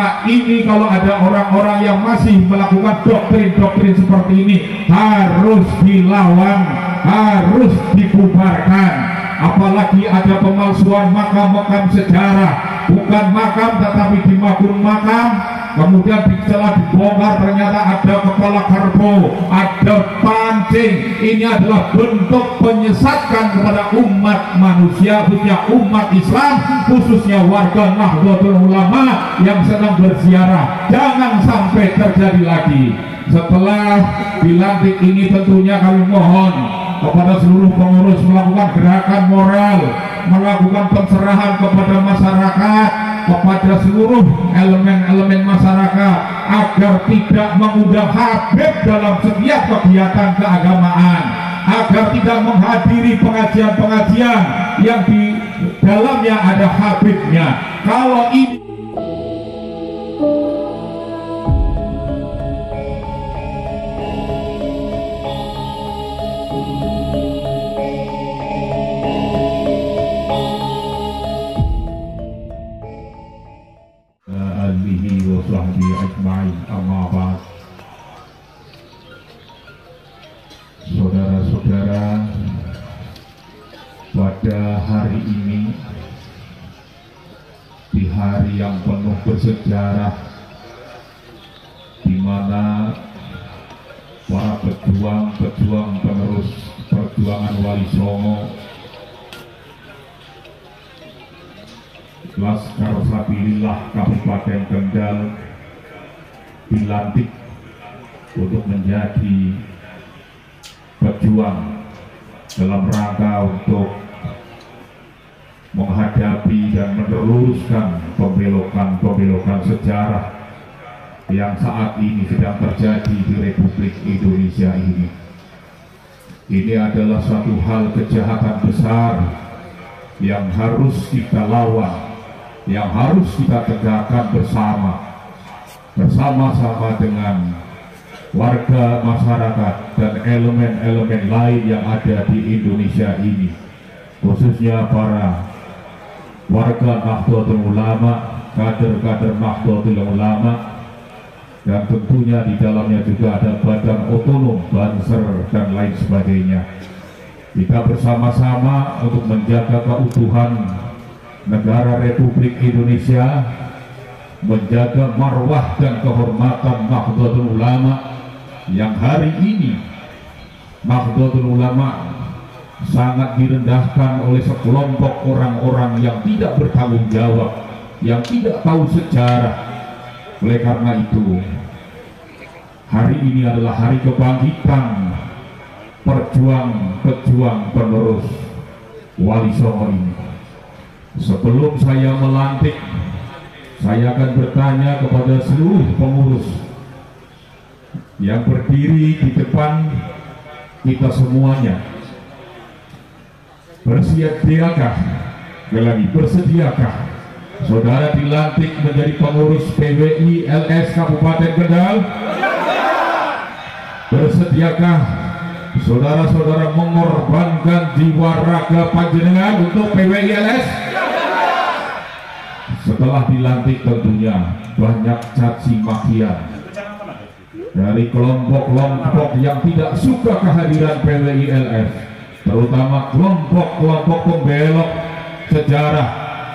maka ini kalau ada orang-orang yang masih melakukan doktrin-doktrin seperti ini harus dilawan, harus dibubarkan. Apalagi ada pemalsuan makam-makam sejarah, bukan makam tetapi dimakun makam, kemudian setelah dibongkar ternyata ada kepala kerbau, ada pancing. Ini adalah bentuk penyesatkan kepada umat manusia, khususnya umat Islam, khususnya warga Nahdlatul Ulama yang sedang berziarah. Jangan sampai terjadi lagi. Setelah dilantik ini tentunya kami mohon kepada seluruh pengurus melakukan gerakan moral, melakukan pencerahan kepada masyarakat, kepada seluruh elemen-elemen masyarakat agar tidak mengundang Habib dalam setiap kegiatan keagamaan, agar tidak menghadiri pengajian-pengajian yang di dalamnya ada Habibnya. Kalau ini saudara-saudara, pada hari ini, di hari yang penuh bersejarah, di mana para pejuang penerus perjuangan Wali Songo, Laskar Sabilillah Kabupaten Kendal dilantik untuk menjadi pejuang dalam rangka untuk menghadapi dan meneruskan pembelokan sejarah yang saat ini sedang terjadi di Republik Indonesia ini. Ini adalah suatu hal kejahatan besar yang harus kita lawan, yang harus kita tegakkan bersama-sama dengan warga masyarakat dan elemen-elemen lain yang ada di Indonesia ini, khususnya para warga Nahdlatul Ulama, kader-kader Nahdlatul Ulama, dan tentunya di dalamnya juga ada Badan Otonom, Banser, dan lain sebagainya. Kita bersama-sama untuk menjaga keutuhan negara Republik Indonesia, menjaga marwah dan kehormatan Nahdlatul Ulama yang hari ini Nahdlatul Ulama sangat direndahkan oleh sekelompok orang-orang yang tidak bertanggung jawab, yang tidak tahu sejarah. Oleh karena itu, hari ini adalah hari kebangkitan pejuang penerus Wali Songo ini. Sebelum saya melantik, saya akan bertanya kepada seluruh pengurus yang berdiri di depan kita semuanya, bersediakah saudara dilantik menjadi pengurus PWI LS Kabupaten Kendal? Bersediakah saudara-saudara mengorbankan jiwa raga panjenengan untuk PWI LS? Setelah dilantik tentunya banyak caci makian dari kelompok-kelompok yang tidak suka kehadiran PWI LS, terutama kelompok-kelompok pembelok sejarah,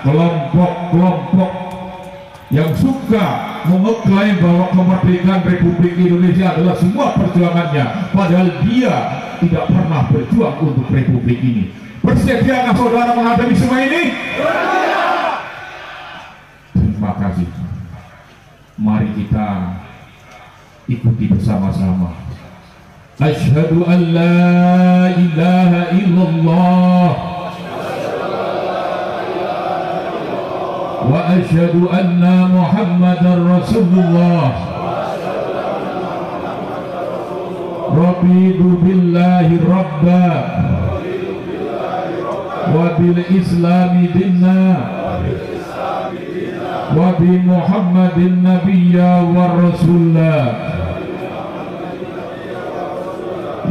kelompok-kelompok yang suka mengklaim bahwa kemerdekaan Republik Indonesia adalah semua perjuangannya, padahal dia tidak pernah berjuang untuk Republik ini. Bersediakah saudara menghadapi semua ini? Terima kasih. Mari kita ikuti bersama-sama. Asyhadu an la ilaha illallah wa asyhadu anna Muhammadar Rasulullah. Raditu billahi rabba wa bil islami dinna wa bi Muhammadin nabiyya wa rasulah.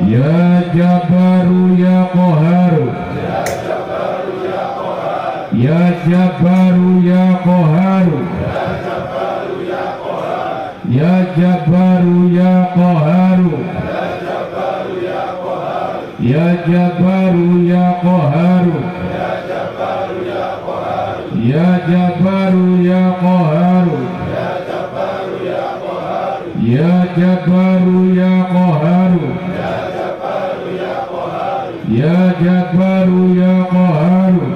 Ya Jabaru ya Qaharu, Ya Jabaru ya Qaharu, Ya Jabaru ya Qaharu, Ya Jabaru ya Qaharu, Ya Jabaru ya Qaharu, Ya Jabaru ya Qaharu, Ya Jabaru ya Qaharu,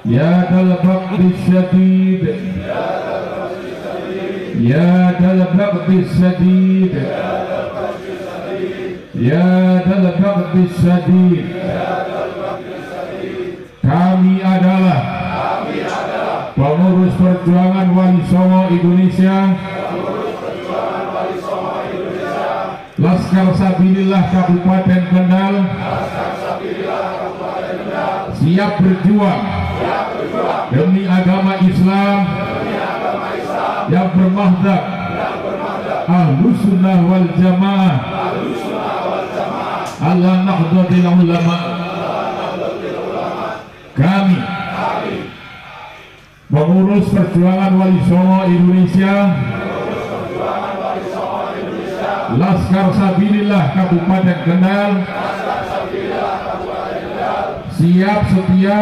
Ya Dal Baqti Syadid, Ya Dal Baqti Syadid, Ya Dal Baqti Syadid. Kami adalah pengurus perjuangan Wali Songo Indonesia, Laskar Sabilillah Kabupaten Kendal, siap berjuang demi agama Islam yang bermazhab Ahlus Sunnah wal Jamaah ala Nahdlatul Ulama. Kami pengurus perjuangan Wali Songo Indonesia, Laskar Sabilillah Kabupaten Kendal, siap setia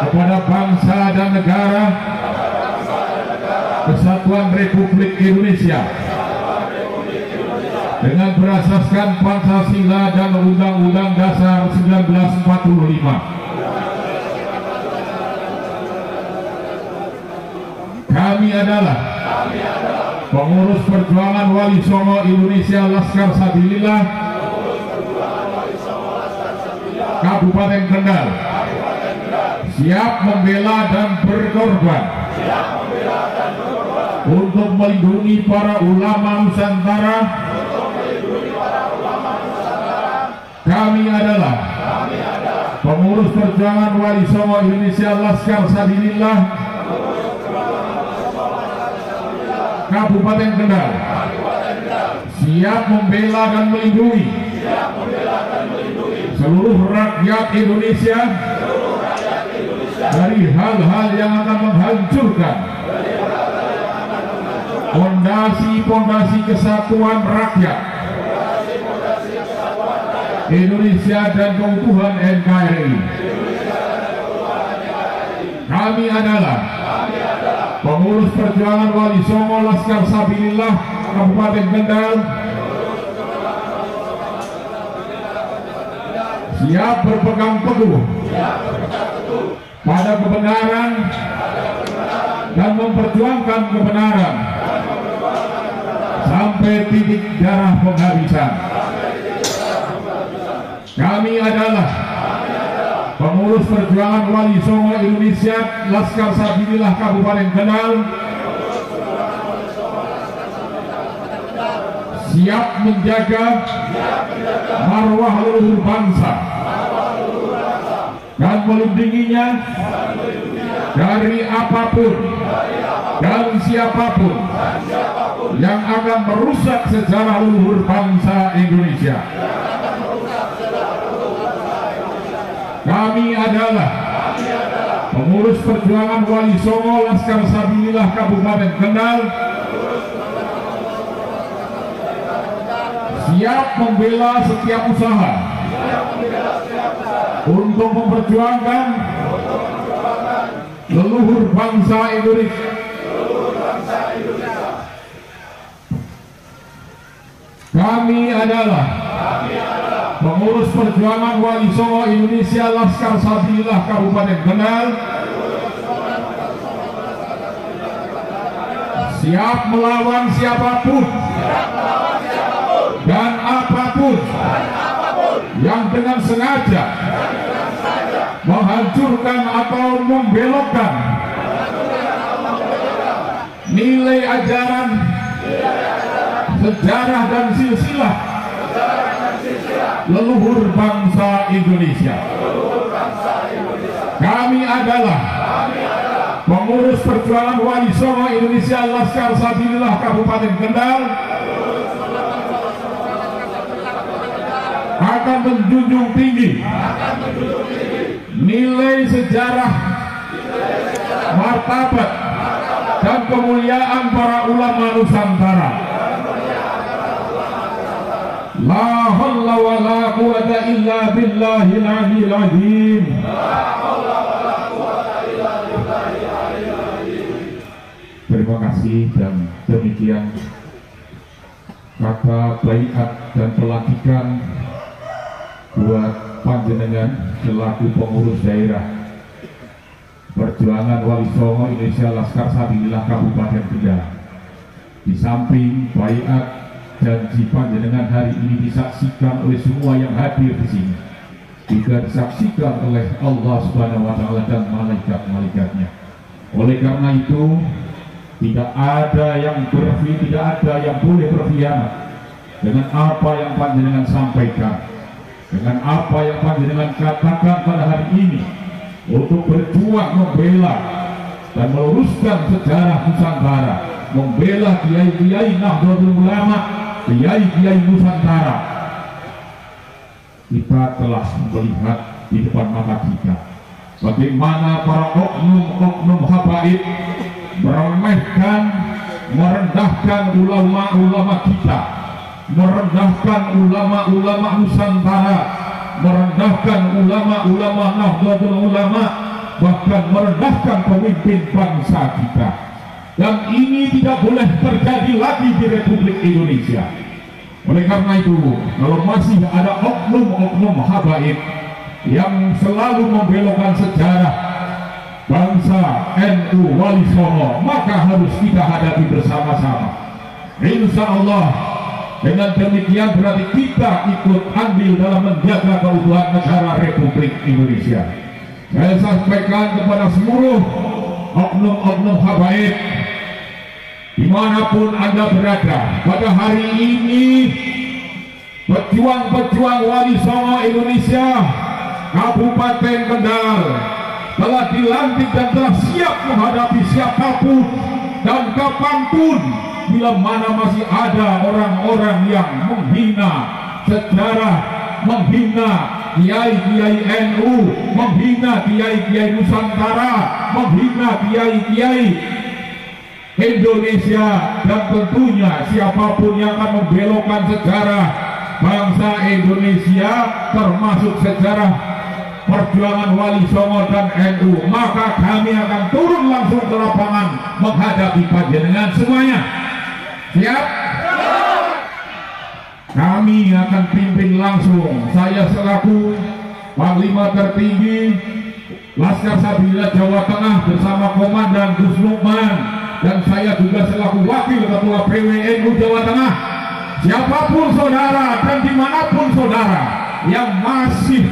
kepada bangsa dan negara Kesatuan Republik Indonesia dengan berasaskan Pancasila dan Undang-Undang Dasar 1945. Kami adalah pengurus perjuangan Wali Songo Indonesia Laskar Sabilillah Kabupaten Kendal, siap membela dan berkorban untuk melindungi para ulama Nusantara. Kami adalah pengurus perjuangan Wali Songo Indonesia Laskar Sabilillah Kabupaten Kendal, siap membela dan melindungi seluruh rakyat Indonesia dari hal-hal yang akan menghancurkan fondasi-fondasi kesatuan rakyat Indonesia dan keutuhan NKRI. Kami adalah pengurus perjuangan Wali Songo Laskar Sabilillah Kabupaten Kendal, siap berpegang teguh pada kebenaran dan memperjuangkan kebenaran sampai titik darah penghabisan. Kami adalah pengurus perjuangan Wali Songo Indonesia Laskar Sabilillah Kabupaten Kendal, siap menjaga marwah leluhur bangsa dan melindunginya dari apapun dan siapapun yang akan merusak sejarah leluhur bangsa Indonesia. Kami adalah pengurus perjuangan Wali Songo Laskar Sabilillah Kabupaten Kendal, siap membela setiap usaha untuk memperjuangkan leluhur bangsa Indonesia. Kami adalah pengurus perjuangan Wali Songo Indonesia Laskar Sabilillah Kabupaten Kendal, siap melawan siapapun dan apapun yang dengan sengaja menghancurkan atau membelokkan nilai ajaran, sejarah dan silsilah leluhur bangsa Indonesia. Kami adalah pengurus perjuangan Wali Songo Indonesia Laskar Sabilillah Kabupaten Kendal, akan menjunjung tinggi nilai sejarah, martabat dan kemuliaan para ulama Nusantara. La haula wa la quwata illa billahil aliyil azim. Terima kasih, dan demikian kata baiat dan pelantikan buat panjenengan selaku pengurus daerah Perjuangan Wali Songo Indonesia Laskar Sabilillah Kabupaten Kendal. Di samping baiat janji panjenengan hari ini disaksikan oleh semua yang hadir di sini, juga disaksikan oleh Allah Subhanahu wa Ta'ala dan malaikat-malaikatnya. Oleh karena itu, tidak ada yang boleh berkhianat dengan apa yang panjenengan sampaikan, dengan apa yang panjenengan katakan pada hari ini, untuk berjuang membela dan meluruskan sejarah Nusantara, membela kiai-kiai Nahdlatul Ulama, kiai-kiai Nusantara. Kita telah melihat di depan mata kita bagaimana para oknum-oknum habaib meremehkan, merendahkan ulama-ulama kita, merendahkan ulama-ulama Nusantara, merendahkan ulama-ulama Nahdlatul Ulama, bahkan merendahkan pemimpin bangsa kita. Dan ini tidak boleh terjadi lagi di Republik Indonesia. Oleh karena itu, kalau masih ada oknum-oknum habaib yang selalu membelokkan sejarah bangsa NU Wali Songo, maka harus kita hadapi bersama-sama. Insya Allah, dengan demikian berarti kita ikut andil dalam menjaga keutuhan negara Republik Indonesia. Saya sampaikan kepada seluruh oknum-oknum habaib dimanapun Anda berada, pada hari ini pejuang-pejuang Wali Songo Indonesia Kabupaten Kendal telah dilantik dan telah siap menghadapi siapapun dan kapanpun, bila mana masih ada orang-orang yang menghina sejarah, menghina kiai-kiai NU, menghina kiai-kiai Nusantara, menghina kiai-kiai Indonesia, dan tentunya siapapun yang akan membelokkan sejarah bangsa Indonesia, termasuk sejarah perjuangan Wali Songo dan NU, maka kami akan turun langsung ke lapangan menghadapi panjenengan semuanya. Siap? Kami akan pimpin langsung. Saya selaku Panglima tertinggi Laskar Sabilillah Jawa Tengah bersama Komandan Gus Lukman, dan saya juga selaku Wakil Ketua PWNU Jawa Tengah. Siapapun saudara dan dimanapun saudara yang masih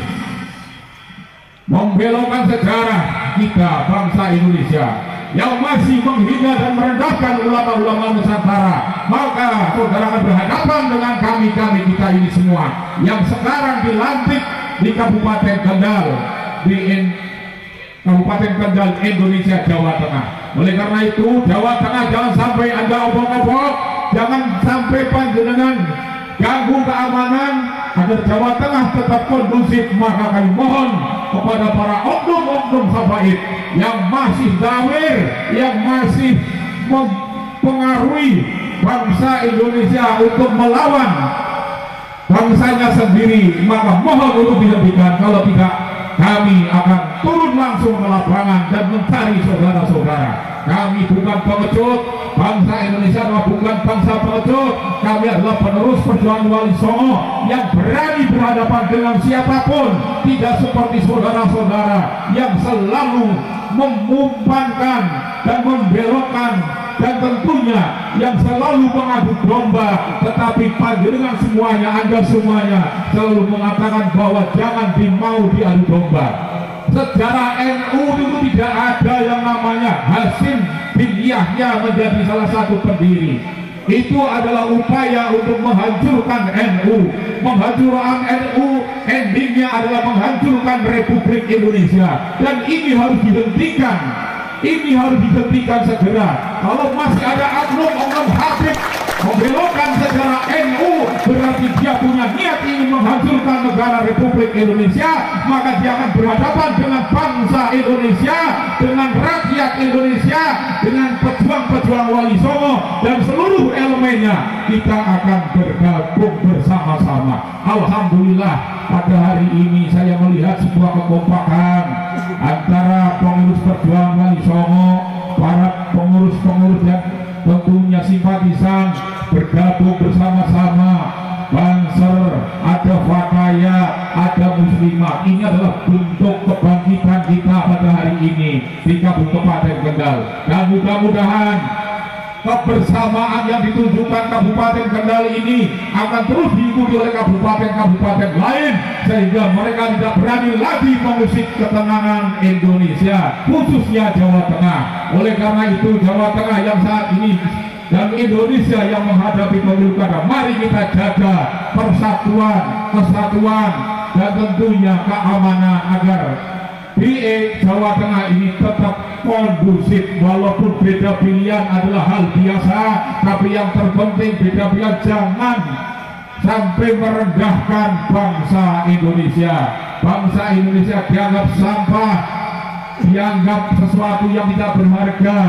membelokkan sejarah kita bangsa Indonesia, yang masih menghina dan merendahkan ulama-ulama Nusantara, maka saudara akan berhadapan dengan kami kita ini semua yang sekarang dilantik di Kabupaten Kendal, di Kabupaten Kendal, Indonesia, Jawa Tengah. Oleh karena itu, Jawa Tengah jangan sampai Anda obok-obok, jangan sampai panjenengan ganggu keamanan agar Jawa Tengah tetap kondusif. Maka kami mohon kepada para oknum-oknum habaib yang masih dawir, yang masih mempengaruhi bangsa Indonesia untuk melawan bangsanya sendiri, maka mohon untuk dihentikan. Kalau tidak, kami akan turun langsung ke lapangan dan mencari saudara-saudara. Kami bukan pengecut, bangsa Indonesia adalah bukan bangsa pengecut. Kami adalah penerus perjuangan Wali Songo yang berani berhadapan dengan siapapun, tidak seperti saudara-saudara yang selalu memumpankan dan membelokkan, dan tentunya yang selalu mengadu domba. Tetapi panjenengan semuanya, Anda semuanya selalu mengatakan bahwa jangan mau diadu domba. Sejarah NU itu tidak ada yang namanya Hasim bin Yahya menjadi salah satu pendiri. Itu adalah upaya untuk menghancurkan NU. Menghancurkan NU endingnya adalah menghancurkan Republik Indonesia, dan ini harus dihentikan. Ini harus dihentikan segera. Kalau masih ada oknum-oknum habib membelokkan sejarah NU, berarti dia punya niat ingin menghancurkan negara Republik Indonesia, maka dia akan berhadapan dengan bangsa Indonesia, dengan rakyat Indonesia, dengan pejuang Pejuang Wali Songo dan seluruh elemennya, kita akan bergabung bersama-sama. Alhamdulillah pada hari ini saya melihat sebuah kekompakan antara pengurus Pejuang Wali Songo, para pengurus-pengurus yang tentunya simpatisan bergabung bersama-sama. Banser, ada Fataya, ada Muslimat. Ini adalah bentuk kebangkitan kita pada hari ini di Kabupaten Kendal. Dan mudah-mudahan kebersamaan yang ditunjukkan Kabupaten Kendal ini akan terus diikuti oleh kabupaten-kabupaten lain, sehingga mereka tidak berani lagi mengusik ketenangan Indonesia, khususnya Jawa Tengah. Oleh karena itu Jawa Tengah yang saat ini dan Indonesia yang menghadapi pemilu kada, mari kita jaga persatuan, kesatuan, dan tentunya keamanan agar PE Jawa Tengah ini tetap kondusif. Walaupun beda pilihan adalah hal biasa, tapi yang terpenting beda pilihan jangan sampai merendahkan bangsa Indonesia. Bangsa Indonesia dianggap sampah, dianggap sesuatu yang tidak berharga,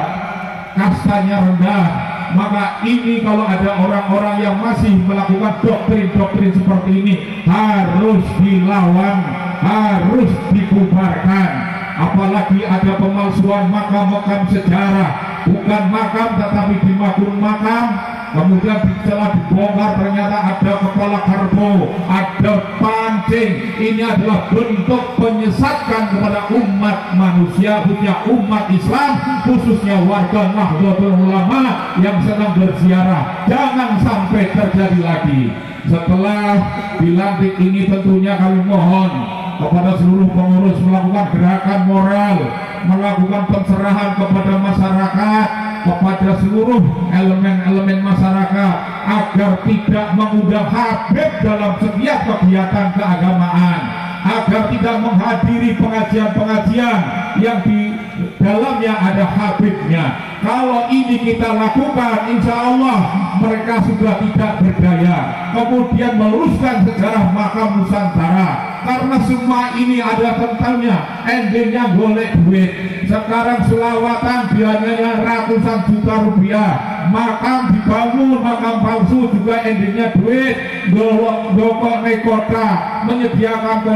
kastanya rendah. Maka ini kalau ada orang-orang yang masih melakukan doktrin-doktrin seperti ini harus dilawan, harus dibubarkan. Apalagi ada pemalsuan makam-makam sejarah, bukan makam tetapi dimakun makam, kemudian setelah dibongkar ternyata ada kepala kerbau, ada pancing. Ini adalah bentuk penyesatkan kepada umat manusia, khususnya umat Islam, khususnya warga Nahdlatul Ulama yang sedang berziarah. Jangan sampai terjadi lagi. Setelah dilantik ini tentunya kami mohon kepada seluruh pengurus melakukan gerakan moral, melakukan pencerahan kepada masyarakat, kepada seluruh elemen-elemen masyarakat agar tidak mengundang Habib dalam setiap kegiatan keagamaan, agar tidak menghadiri pengajian-pengajian yang di dalamnya ada Habibnya. Kalau ini kita lakukan, insya Allah mereka sudah tidak berdaya. Kemudian meluruskan sejarah makam Nusantara, karena semua ini ada tentangnya, endingnya golek duit. Sekarang selawatan biayanya ratusan juta rupiah, makam dibangun, makam palsu juga endingnya duit. Gokok kota, menyediakan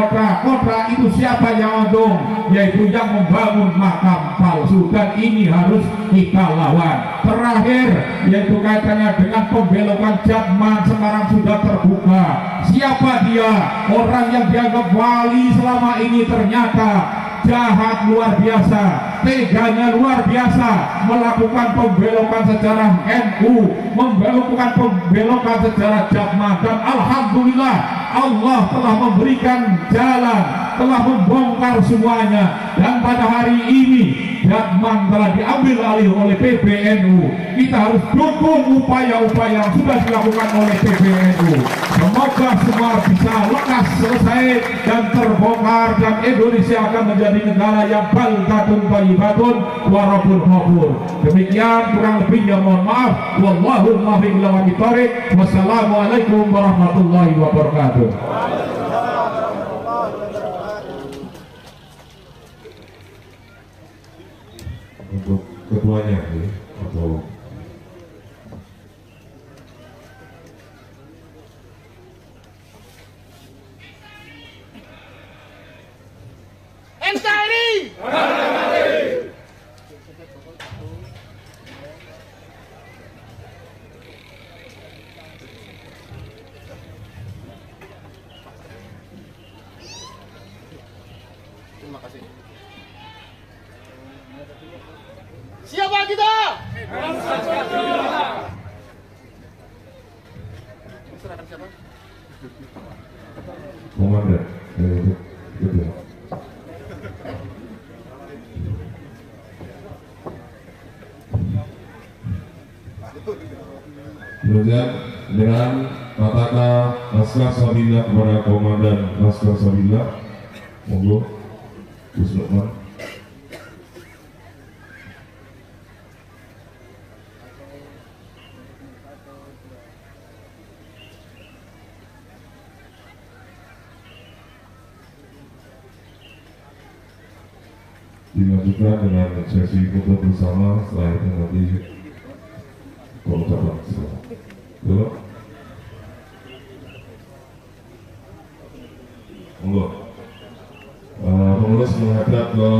kota itu siapa yang untung? Yaitu yang membangun makam palsu, dan ini harus kita lawan. Terakhir yaitu kaitannya dengan pembelokan Jatman sekarang sudah terbuka. Siapa dia? Orang yang dianggap wali selama ini ternyata jahat luar biasa, teganya luar biasa, melakukan pembelokan sejarah NU, melakukan pembelokan sejarah Jatman. Dan alhamdulillah Allah telah memberikan jalan, telah membongkar semuanya, dan pada hari ini Jatman telah diambil alih oleh PBNU. Kita harus dukung upaya-upaya yang sudah dilakukan oleh PBNU. Semoga semua bisa lekas selesai dan terbongkar, dan Indonesia akan menjadi negara yang baldatun thayyibatun wa rabbul ghafur. Demikian kurang lebihnya mohon maaf. Wallahu muwaffiq ila aqwamit thoriq. Wassalamualaikum warahmatullahi wabarakatuh. Untuk ketuanya atau NKRI. Terima kasih. Siapa kita? Serahkan siapa? komandan kedua. Kemudian dengan kata Laskar Sabila kepada Komandan Laskar Sabila, monggo Gus Lukman. Dilanjutkan dengan sesi foto bersama, setelah itu nanti Kalau cabang silakan. Monggo. Pengurus menghadap ke